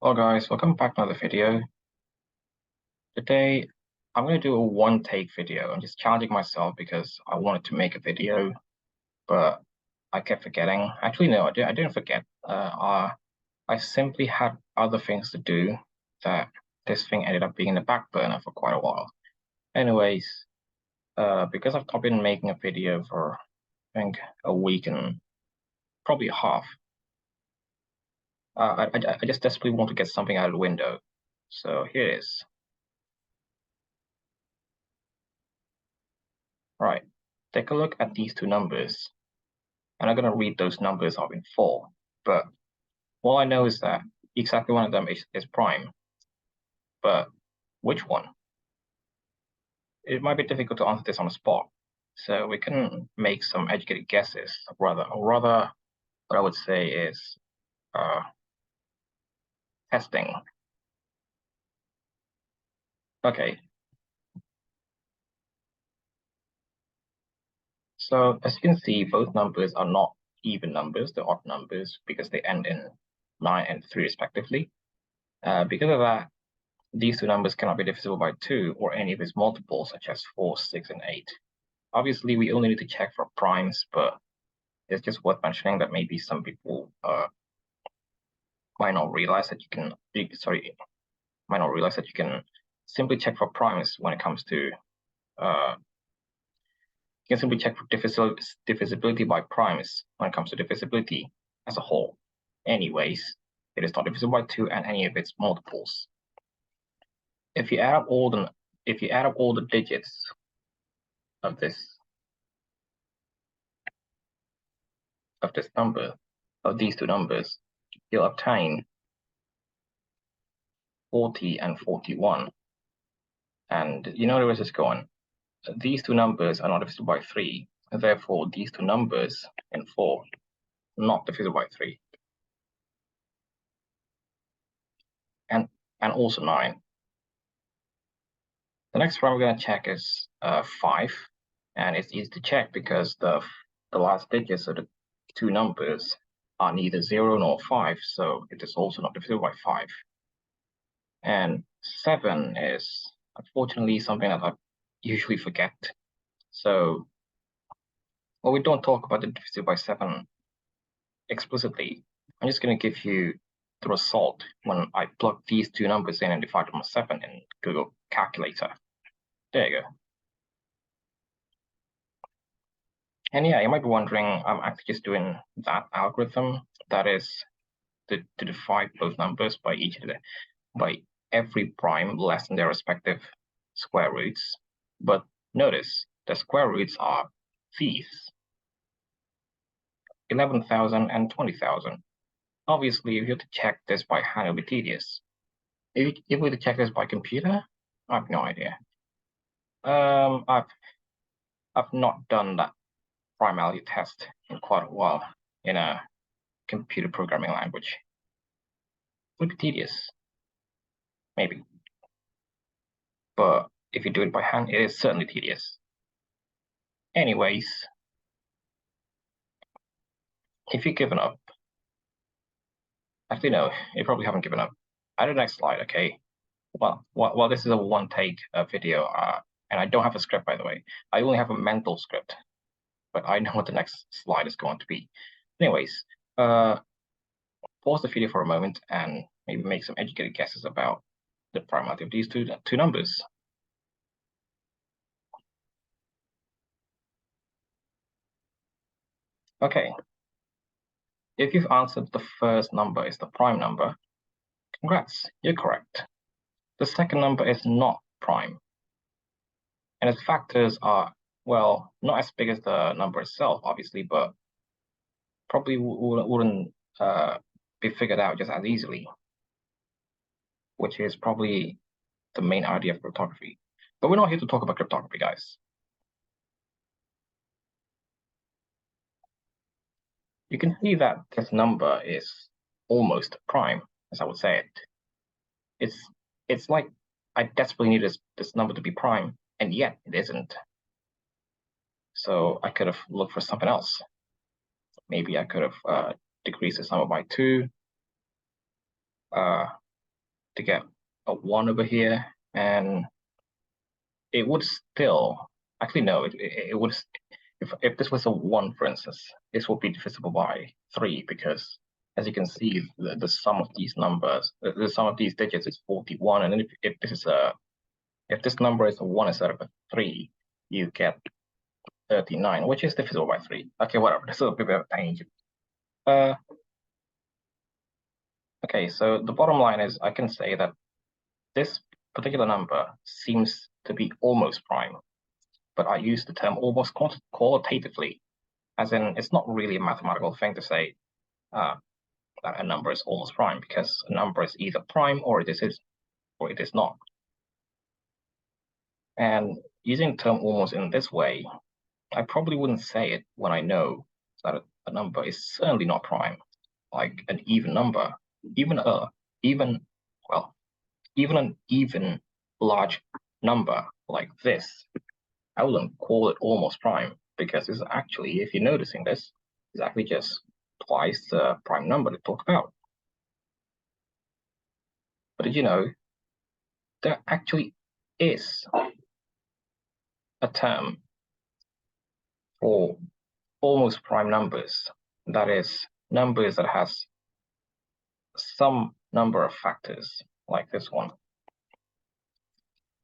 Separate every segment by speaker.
Speaker 1: Well guys, welcome back to another video. Today I'm going to do a one-take video. I'm just challenging myself because I wanted to make a video, but I kept forgetting. Actually, no, I didn't forget. I simply had other things to do that this thing ended up being in the back burner for quite a while. Anyways, because I've not been making a video for, I think, a week and probably a half, I just desperately want to get something out of the window. So here it is. Right, take a look at these two numbers. And I'm going to read those numbers out in full. But all I know is that exactly one of them is prime. But which one? It might be difficult to answer this on the spot. So we can make some educated guesses, rather, what I would say is testing. Okay. So as you can see, both numbers are not even numbers, they're odd numbers because they end in 9 and 3 respectively. Because of that, these two numbers cannot be divisible by 2 or any of its multiples, such as 4, 6, and 8. Obviously, we only need to check for primes, but it's just worth mentioning that maybe some people might not realize that you can simply check for primes when it comes to you can simply check for divisibility by primes when it comes to divisibility as a whole. Anyways, it is not divisible by 2 and any of its multiples. If you add up all the digits of these two numbers, you'll obtain 40 and 41. And you know where this is going. These two numbers are not divisible by 3, and therefore these two numbers in 4 not divisible by 3. And also 9. The next one we're going to check is 5, and it's easy to check because the last digits of the two numbers are neither 0 nor 5, so it is also not divisible by 5. And 7 is unfortunately something that I usually forget. So, well, we don't talk about the divisible by 7 explicitly. I'm just going to give you the result when I plug these two numbers in and divide them by 7 in Google Calculator. There you go. And yeah, you might be wondering, I'm actually just doing that algorithm. That is to divide both numbers by every prime less than their respective square roots. But notice the square roots are these: 11,000 and 20,000. Obviously, if you have to check this by hand, it'll be tedious. If we were to check this by computer, I have no idea. I've not done that primality test in quite a while in a computer programming language. It would be tedious, maybe. But if you do it by hand, it is certainly tedious. Anyways, if you've given up, actually no, you probably haven't given up. Add the next slide, okay? Well, this is a one-take video, and I don't have a script, by the way. I only have a mental script, but I know what the next slide is going to be. Anyways, pause the video for a moment and maybe make some educated guesses about the primality of these two numbers. Okay. If you've answered the first number is the prime number, congrats, you're correct. The second number is not prime. And its factors are, well, not as big as the number itself, obviously, but probably wouldn't be figured out just as easily, which is probably the main idea of cryptography. But we're not here to talk about cryptography, guys. You can see that this number is almost prime, as I would say it. It's like I desperately need this number to be prime, and yet it isn't. So I could have looked for something else. Maybe I could have decreased this number by 2. to get a 1 over here, and it would still, actually no, it would, if this was a 1, for instance, this would be divisible by 3, because as you can see, the sum of these numbers, the sum of these digits is 41, and then if this number is a 1 instead of a 3, you get 39, which is divisible by 3. Okay, whatever, this is a bit of a tangent. Okay, so the bottom line is I can say that this particular number seems to be almost prime, but I use the term almost qualitatively, as in it's not really a mathematical thing to say that a number is almost prime, because a number is either prime or it is not. And using the term almost in this way, I probably wouldn't say it when I know that a number is certainly not prime, like an even number, even an even large number like this. I wouldn't call it almost prime, because it's actually, if you're noticing this, it's actually just twice the prime number to talk about. But did you know there actually is a term for almost prime numbers, that is, numbers that has some number of factors, like this one.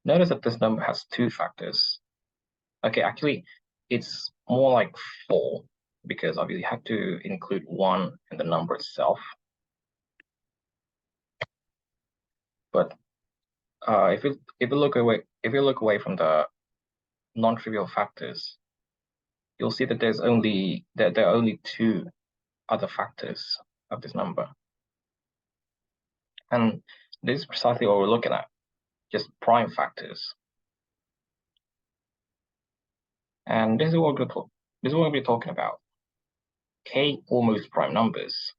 Speaker 1: Notice that this number has 2 factors. Okay, actually, it's more like 4, because obviously you have to include 1 in the number itself. But if you look away from the non-trivial factors, you'll see that there are only 2 other factors of this number, and this is precisely what we're looking at, just prime factors. And this is what we'll be talking about: k almost prime numbers.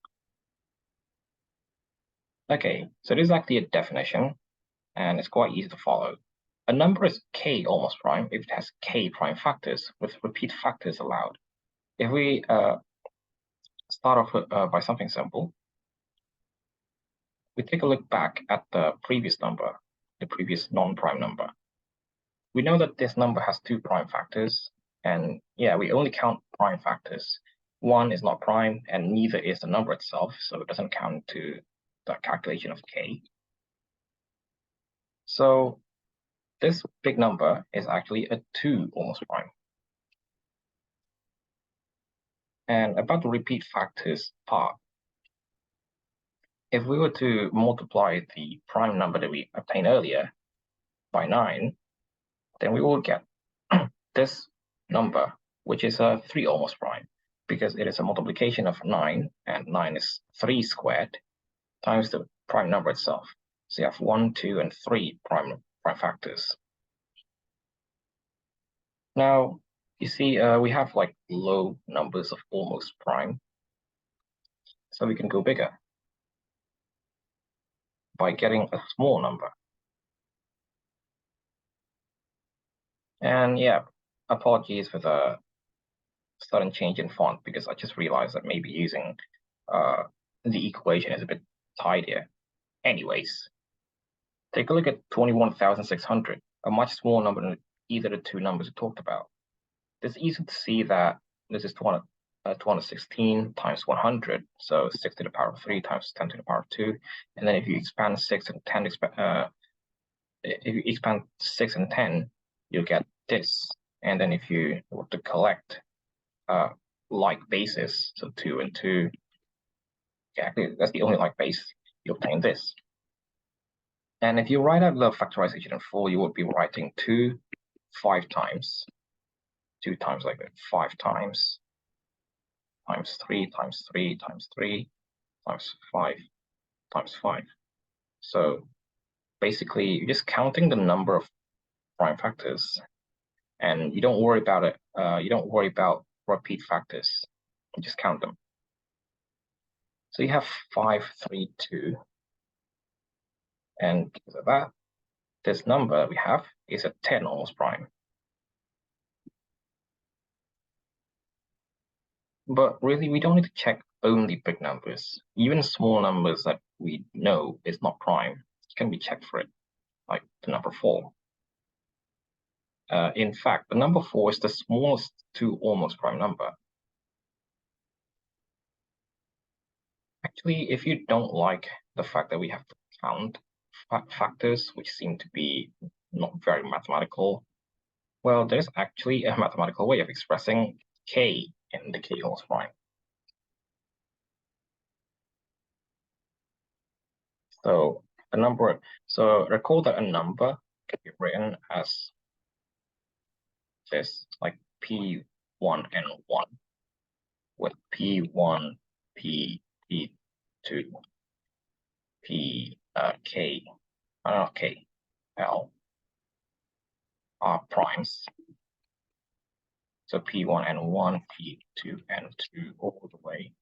Speaker 1: Okay, so this is actually a definition, and it's quite easy to follow. A number is k almost prime if it has k prime factors with repeat factors allowed. If we start off by something simple, we take a look back at the previous number, the previous non-prime number. We know that this number has 2 prime factors, and yeah, we only count prime factors. 1 is not prime, and neither is the number itself, so it doesn't count to the calculation of k. So this big number is actually a 2 almost prime. And about the repeat factors part, if we were to multiply the prime number that we obtained earlier by 9, then we will get this number, which is a 3 almost prime, because it is a multiplication of 9, and 9 is 3 squared times the prime number itself. So you have 1, 2, and 3 prime factors. Now, you see, we have like low numbers of almost prime, so we can go bigger by getting a small number. And yeah, apologies for the sudden change in font, because I just realized that maybe using the equation is a bit tidier. Anyways, take a look at 21,600, a much smaller number than either of the 2 numbers we talked about. It's easy to see that this is 216 times 100, so 6 to the power of 3 times 10 to the power of 2. And then if you expand 6 and 10, if you expand 6 and 10, you'll get this. And then if you were to collect like bases, so 2 and 2, yeah, that's the only like base, you obtain this. And if you write out the factorization in full, you would be writing 2 5 times, 2 times like that, 5 times 3 times 3 times 3 times 5 times 5. So basically, you're just counting the number of prime factors, and you don't worry about it. You don't worry about repeat factors. You just count them. So you have 5, 3, 2, and because of that, this number we have is a 10 almost prime. But really, we don't need to check only big numbers. Even small numbers that we know is not prime can we check for it? Like the number 4. In fact, the number 4 is the smallest to almost prime number. Actually, if you don't like the fact that we have to count factors, which seem to be not very mathematical, well, there's actually a mathematical way of expressing k in the k almost prime. So recall that a number can be written as this, like p1 and 1, with p1, p2, k, k, l are primes. So p1 and 1, p2 and 2, all the way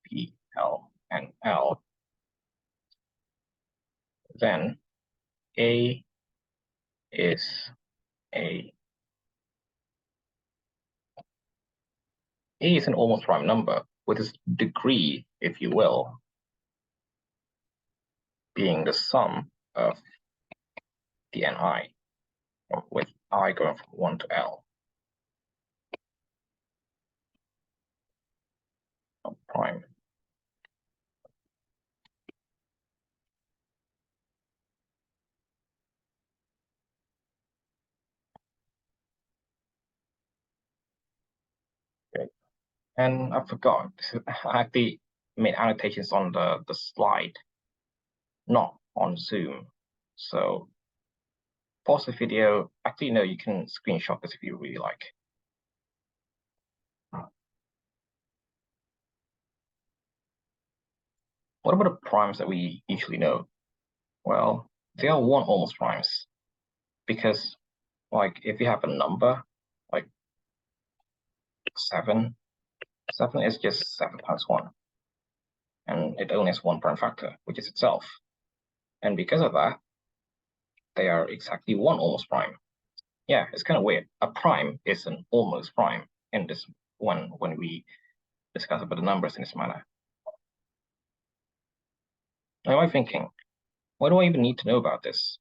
Speaker 1: p, l, and l. Then a is a an almost prime number with its degree, if you will, being the sum of the ni, with I going from 1 to l. Prime. Okay. And I forgot, I actually made annotations on the slide, not on Zoom. So pause the video. Actually, no, you can screenshot this if you really like. What about the primes that we usually know? Well, they are 1 almost primes, because like if you have a number like 7 is just 7 times 1, and it only has 1 prime factor, which is itself. And because of that, they are exactly 1 almost prime. Yeah, it's kind of weird. A prime is an almost prime in this when we discuss about the numbers in this manner. Now I'm thinking, why do I even need to know about this?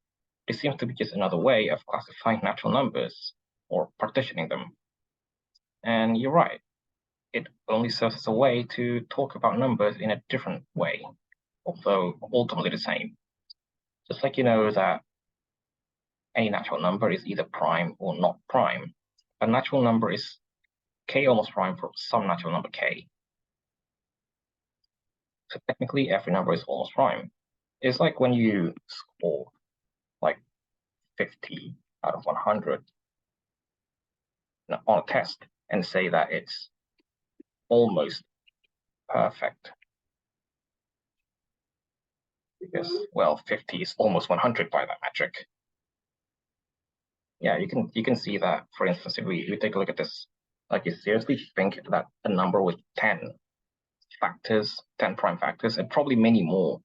Speaker 1: It seems to be just another way of classifying natural numbers or partitioning them. And you're right, it only serves as a way to talk about numbers in a different way, although ultimately the same. Just like you know that a natural number is either prime or not prime, a natural number is k almost prime for some natural number k. So technically every number is almost prime. It's like when you score like 50 out of 100 on a test and say that it's almost perfect. Because, well, 50 is almost 100 by that metric. Yeah, you can see that, for instance, if we take a look at this, like you seriously think that a number with 10 factors, 10 prime factors, and probably many more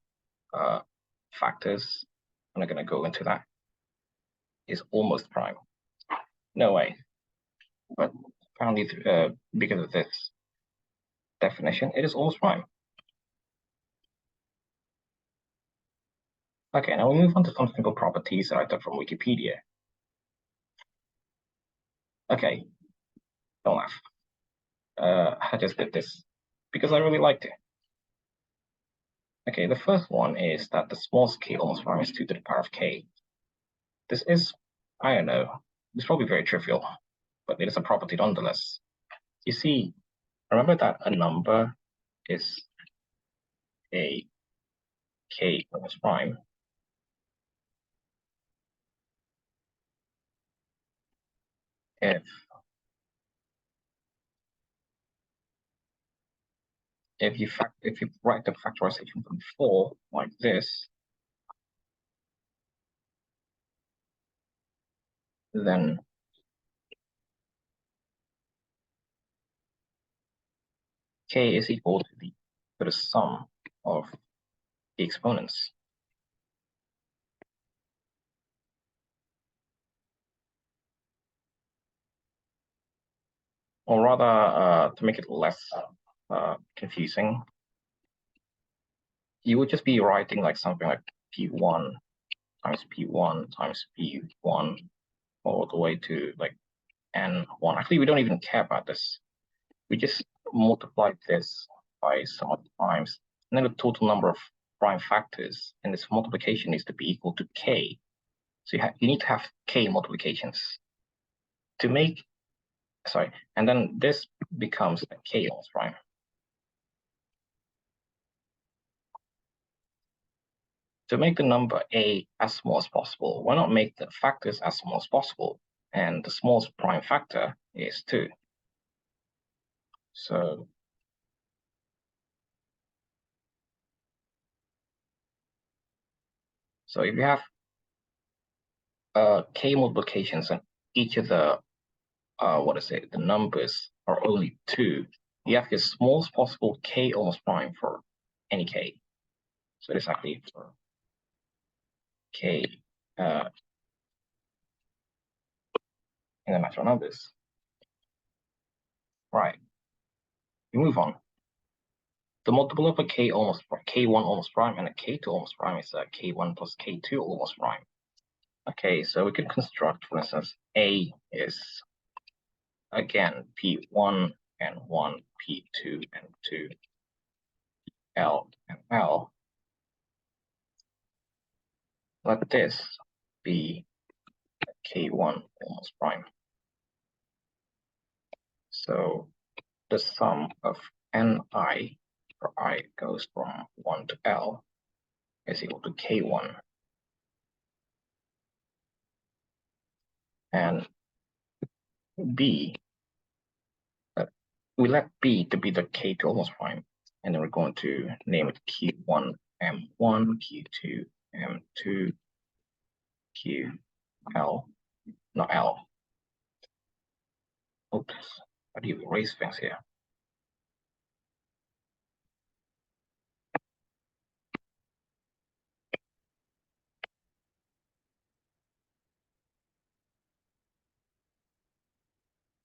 Speaker 1: factors, I'm not going to go into that, is almost prime. No way. But apparently, because of this definition, it is almost prime. Okay, now we move on to some simple properties that I took from Wikipedia. Okay, don't laugh. I just did this because I really liked it. Okay, the first one is that the small scale almost prime is 2 to the power of k. This is, I don't know, it's probably very trivial, but it is a property nonetheless. You see, remember that a number is a k almost prime. If you write the factorization from 4 like this, then k is equal to the sum of the exponents. Or rather, to make it less confusing, you would just be writing like something like p1 times p1 times p1 all the way to like n1. Actually, we don't even care about this. We just multiply this by some other times, and then the total number of prime factors in this multiplication needs to be equal to k. So you need to have k multiplications to make, sorry, and then this becomes a k almost prime. To make the number a as small as possible, why not make the factors as small as possible? And the smallest prime factor is 2. So if you have k multiplications and each of the the numbers are only 2, you have the smallest possible k almost prime for any k. So it's actually for k in the natural numbers. Right. We move on. The multiple of a k1 almost prime and a k2 almost prime is a k1 plus k2 almost prime. Okay, so we can construct, for instance, a is again p1 and 1, p2 and 2, l and l. Let this be k1 almost prime. So the sum of ni for I goes from 1 to l is equal to k1. And b, we let b to be the k2 almost prime, and then we're going to name it q1 m1, q2 m2, ql, not l. Oops, how do you erase things here?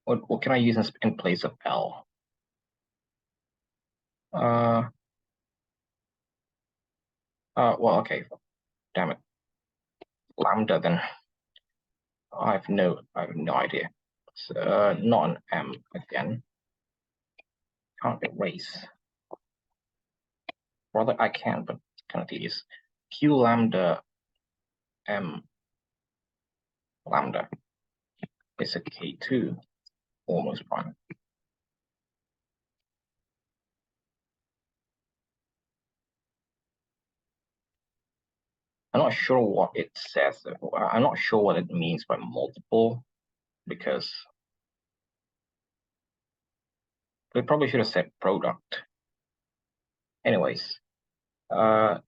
Speaker 1: What can I use in place of l? Well, okay, damn it. Lambda then. I have no idea. So, not an m again. Can't erase. Rather, I can, but it's kind of tedious. Q lambda m lambda is a k2 almost prime. I'm not sure what it says. I'm not sure what it means by multiple, because we probably should have said product. Anyways,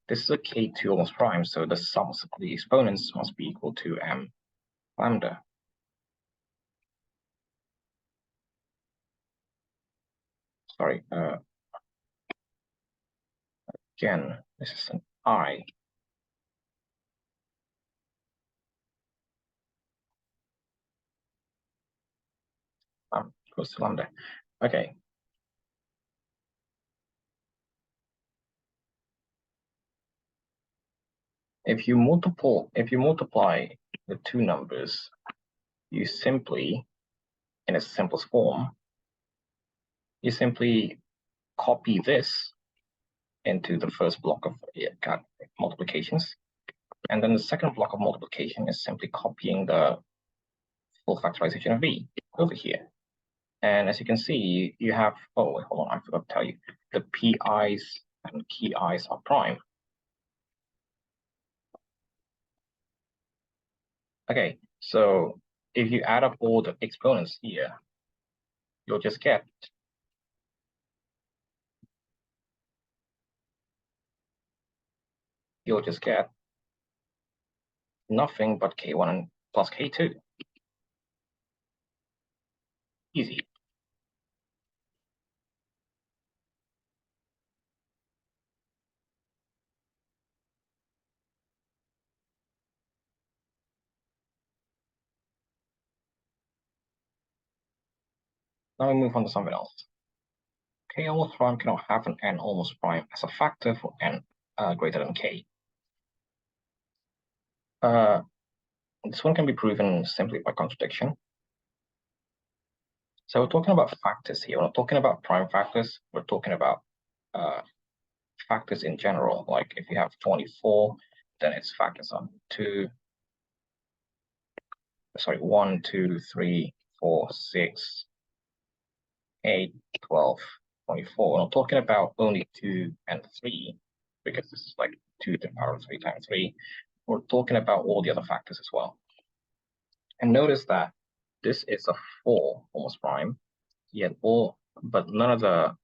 Speaker 1: this is a k2 almost prime, so the sums of the exponents must be equal to m lambda. Sorry, again, this is an I. Close to lambda. Okay. If you multiply the two numbers, you simply, in its simplest form, you simply copy this into the first block of multiplications. And then the second block of multiplication is simply copying the full factorization of v over here. And as you can see, you have, oh, wait, hold on, I forgot to tell you, the pi's and key i's are prime. Okay, so if you add up all the exponents here, you'll just get nothing but k1 plus k2. Easy. Now we move on to something else. K almost prime cannot have an n almost prime as a factor for n greater than k. This one can be proven simply by contradiction. So we're talking about factors here. We're not talking about prime factors. We're talking about factors in general. Like if you have 24, then its factors are 1, 2, 3, 4, 6, 8, 12, 24. We're not talking about only 2 and 3, because this is like 2 to the power of 3 times 3. We're talking about all the other factors as well. And notice that this is a 4 almost prime, yet but none of the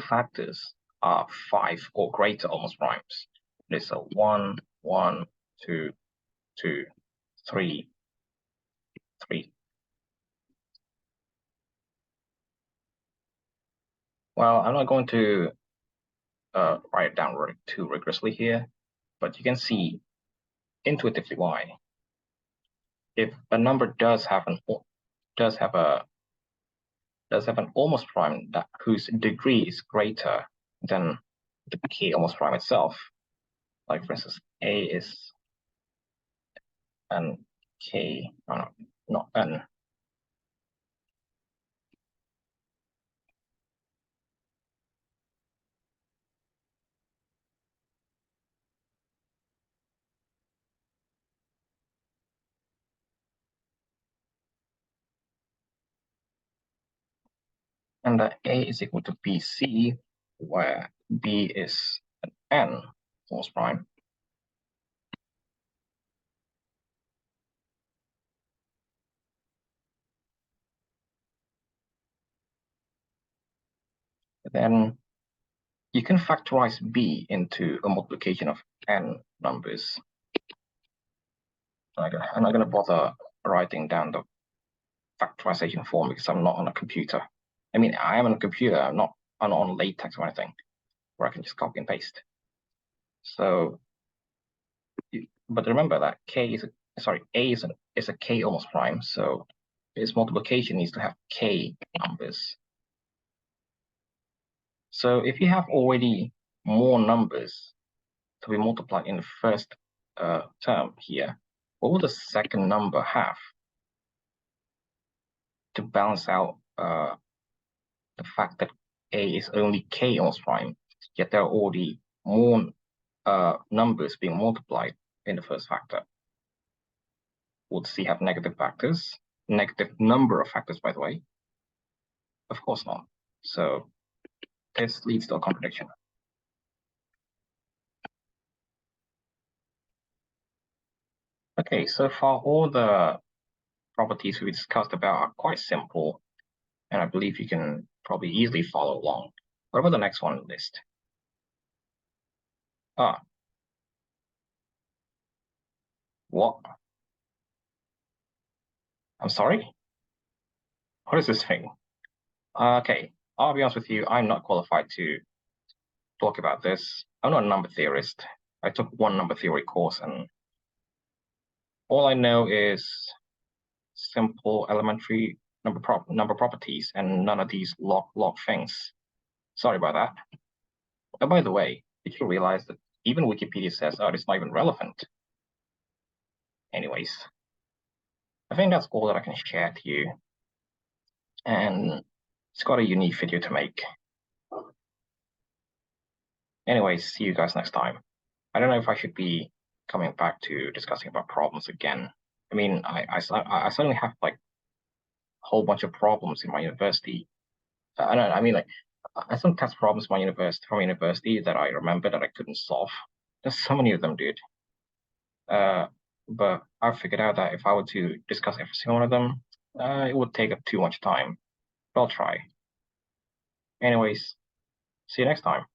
Speaker 1: factors are 5 or greater almost primes. There's a 1, 1, 2, 2, 3, 3. Well, I'm not going to write it down too rigorously here, but you can see intuitively why. If a number does have an almost prime whose degree is greater than the k almost prime itself, like for instance, a is an k, no, not n. And that a is equal to bc, where b is an n false prime. Then you can factorize b into a multiplication of n numbers. I'm not going to bother writing down the factorization form because I'm not on a computer. I mean, I am on a computer, I'm not on LaTeX or anything, where I can just copy and paste. So, but remember that a is a k almost prime, so its multiplication needs to have k numbers. So if you have already more numbers to be multiplied in the first term here, what will the second number have to balance out the fact that a is only k almost prime, yet there are already more numbers being multiplied in the first factor? Would C have negative factors? Negative number of factors, by the way? Of course not. So this leads to a contradiction. Okay, so far all the properties we discussed about are quite simple, and I believe you can probably easily follow along. What about the next one on the list? What? I'm sorry? What is this thing? Okay, I'll be honest with you, I'm not qualified to talk about this. I'm not a number theorist. I took one number theory course, and all I know is simple elementary number properties and none of these log things. Sorry about that. Oh, by the way, did you realize that even Wikipedia says, oh, it's not even relevant? Anyways, I think that's all that I can share to you. And it's got a unique video to make. Anyways, see you guys next time. I don't know if I should be coming back to discussing about problems again. I mean, I suddenly have like a whole bunch of problems in my university. I don't know, I mean, like, I some test problems from university that I remember that I couldn't solve. There's so many of them, dude. But I figured out that if I were to discuss every single one of them, it would take up too much time. But I'll try. Anyways, see you next time.